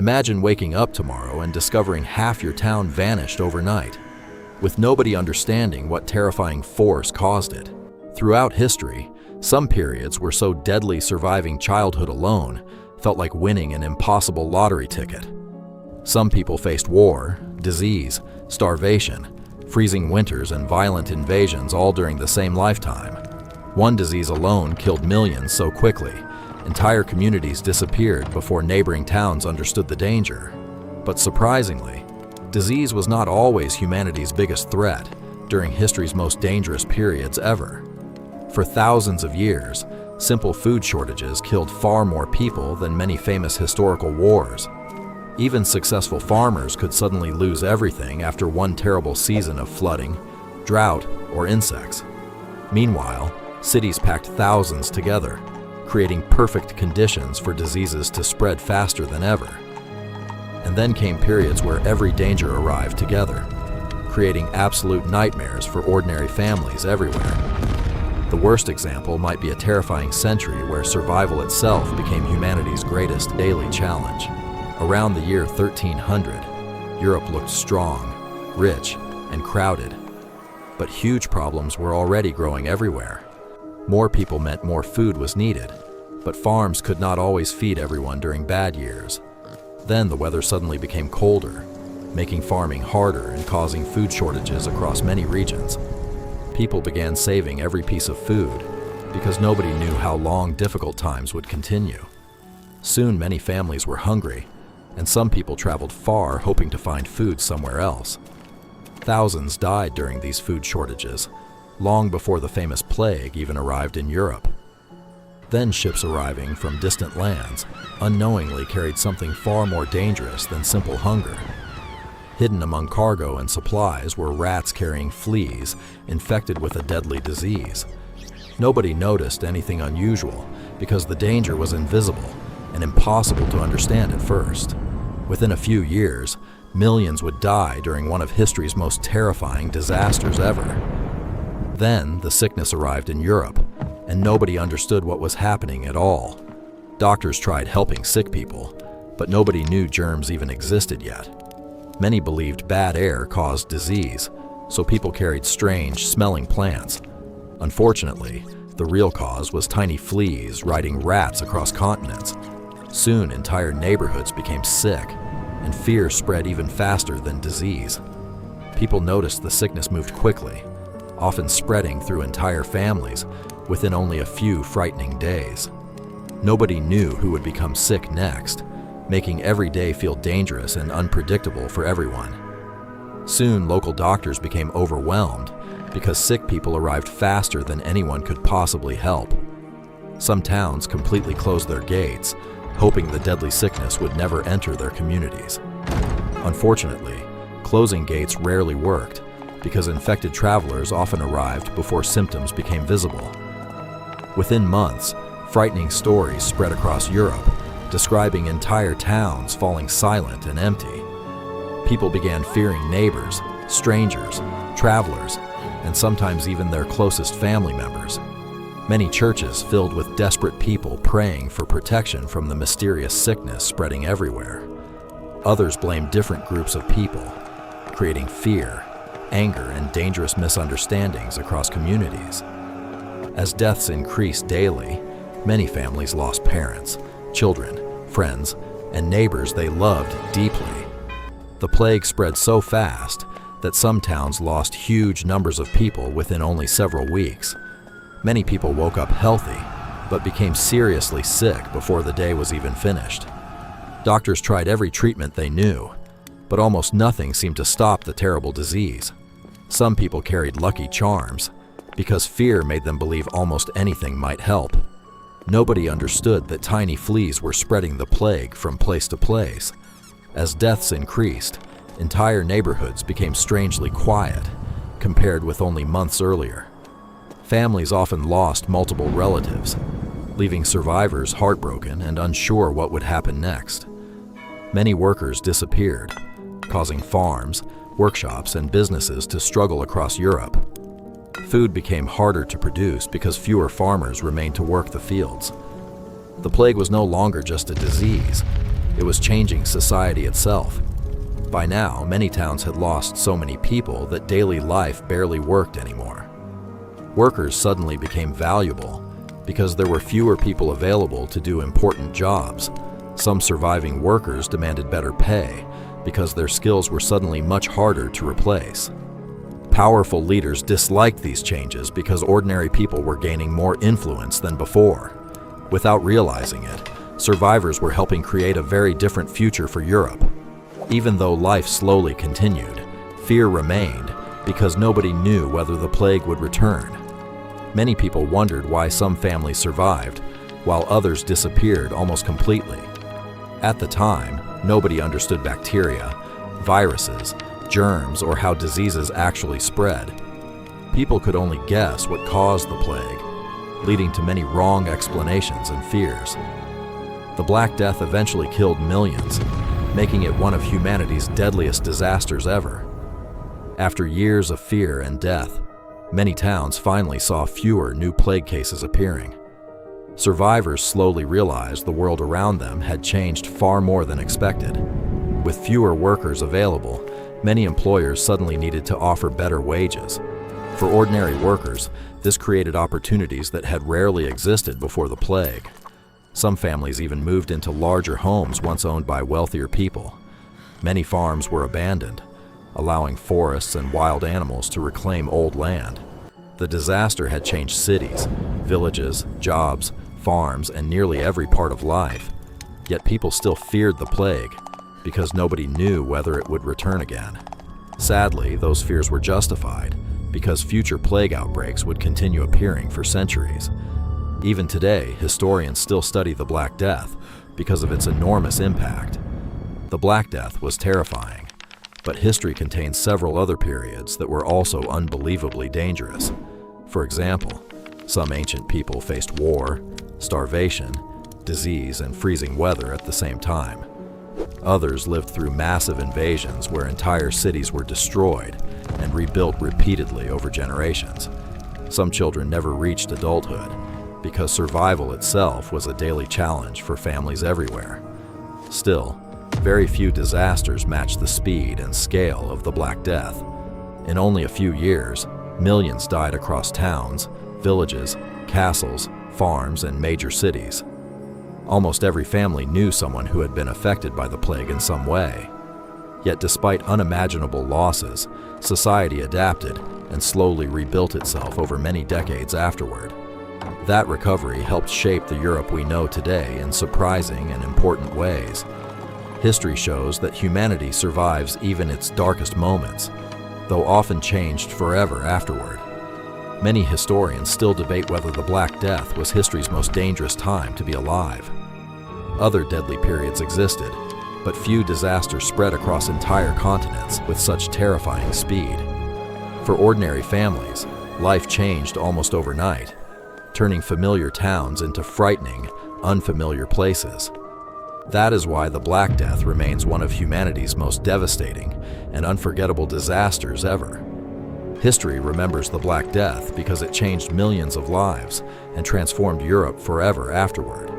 Imagine waking up tomorrow and discovering half your town vanished overnight, with nobody understanding what terrifying force caused it. Throughout history, some periods were so deadly surviving childhood alone felt like winning an impossible lottery ticket. Some people faced war, disease, starvation, freezing winters, and violent invasions all during the same lifetime. One disease alone killed millions so quickly, entire communities disappeared before neighboring towns understood the danger. But surprisingly, disease was not always humanity's biggest threat during history's most dangerous periods ever. For thousands of years, simple food shortages killed far more people than many famous historical wars. Even successful farmers could suddenly lose everything after one terrible season of flooding, drought, or insects. Meanwhile, cities packed thousands together, creating perfect conditions for diseases to spread faster than ever. And then came periods where every danger arrived together, creating absolute nightmares for ordinary families everywhere. The worst example might be a terrifying century where survival itself became humanity's greatest daily challenge. Around the year 1300, Europe looked strong, rich, and crowded. But huge problems were already growing everywhere. More people meant more food was needed, but farms could not always feed everyone during bad years. Then the weather suddenly became colder, making farming harder and causing food shortages across many regions. People began saving every piece of food because nobody knew how long difficult times would continue. Soon many families were hungry, and some people traveled far hoping to find food somewhere else. Thousands died during these food shortages, long before the famous plague even arrived in Europe. Then ships arriving from distant lands unknowingly carried something far more dangerous than simple hunger. Hidden among cargo and supplies were rats carrying fleas infected with a deadly disease. Nobody noticed anything unusual because the danger was invisible and impossible to understand at first. Within a few years, millions would die during one of history's most terrifying disasters ever. Then the sickness arrived in Europe, and nobody understood what was happening at all. Doctors tried helping sick people, but nobody knew germs even existed yet. Many believed bad air caused disease, so people carried strange, smelling plants. Unfortunately, the real cause was tiny fleas riding rats across continents. Soon, entire neighborhoods became sick, and fear spread even faster than disease. People noticed the sickness moved quickly, often spreading through entire families within only a few frightening days. Nobody knew who would become sick next, making every day feel dangerous and unpredictable for everyone. Soon, local doctors became overwhelmed because sick people arrived faster than anyone could possibly help. Some towns completely closed their gates, hoping the deadly sickness would never enter their communities. Unfortunately, closing gates rarely worked because infected travelers often arrived before symptoms became visible. Within months, frightening stories spread across Europe, describing entire towns falling silent and empty. People began fearing neighbors, strangers, travelers, and sometimes even their closest family members. Many churches filled with desperate people praying for protection from the mysterious sickness spreading everywhere. Others blamed different groups of people, creating fear, anger, and dangerous misunderstandings across communities. As deaths increased daily, many families lost parents, children, friends, and neighbors they loved deeply. The plague spread so fast that some towns lost huge numbers of people within only several weeks. Many people woke up healthy, but became seriously sick before the day was even finished. Doctors tried every treatment they knew, but almost nothing seemed to stop the terrible disease. Some people carried lucky charms, because fear made them believe almost anything might help. Nobody understood that tiny fleas were spreading the plague from place to place. As deaths increased, entire neighborhoods became strangely quiet, compared with only months earlier. Families often lost multiple relatives, leaving survivors heartbroken and unsure what would happen next. Many workers disappeared, causing farms, workshops, and businesses to struggle across Europe. Food became harder to produce because fewer farmers remained to work the fields. The plague was no longer just a disease. It was changing society itself. By now, many towns had lost so many people that daily life barely worked anymore. Workers suddenly became valuable because there were fewer people available to do important jobs. Some surviving workers demanded better pay because their skills were suddenly much harder to replace. Powerful leaders disliked these changes because ordinary people were gaining more influence than before. Without realizing it, survivors were helping create a very different future for Europe. Even though life slowly continued, fear remained because nobody knew whether the plague would return. Many people wondered why some families survived, while others disappeared almost completely. At the time, nobody understood bacteria, viruses, germs, or how diseases actually spread. People could only guess what caused the plague, leading to many wrong explanations and fears. The Black Death eventually killed millions, making it one of humanity's deadliest disasters ever. After years of fear and death, many towns finally saw fewer new plague cases appearing. Survivors slowly realized the world around them had changed far more than expected. With fewer workers available, many employers suddenly needed to offer better wages. For ordinary workers, this created opportunities that had rarely existed before the plague. Some families even moved into larger homes once owned by wealthier people. Many farms were abandoned, allowing forests and wild animals to reclaim old land. The disaster had changed cities, villages, jobs, farms, and nearly every part of life. Yet people still feared the plague because nobody knew whether it would return again. Sadly, those fears were justified because future plague outbreaks would continue appearing for centuries. Even today, historians still study the Black Death because of its enormous impact. The Black Death was terrifying, but history contains several other periods that were also unbelievably dangerous. For example, some ancient people faced war, starvation, disease, and freezing weather at the same time. Others lived through massive invasions where entire cities were destroyed and rebuilt repeatedly over generations. Some children never reached adulthood because survival itself was a daily challenge for families everywhere. Still, very few disasters match the speed and scale of the Black Death. In only a few years, millions died across towns, villages, castles, farms, and major cities. Almost every family knew someone who had been affected by the plague in some way. Yet despite unimaginable losses, society adapted and slowly rebuilt itself over many decades afterward. That recovery helped shape the Europe we know today in surprising and important ways. History shows that humanity survives even its darkest moments, though often changed forever afterward. Many historians still debate whether the Black Death was history's most dangerous time to be alive. Other deadly periods existed, but few disasters spread across entire continents with such terrifying speed. For ordinary families, life changed almost overnight, turning familiar towns into frightening, unfamiliar places. That is why the Black Death remains one of humanity's most devastating and unforgettable disasters ever. History remembers the Black Death because it changed millions of lives and transformed Europe forever afterward.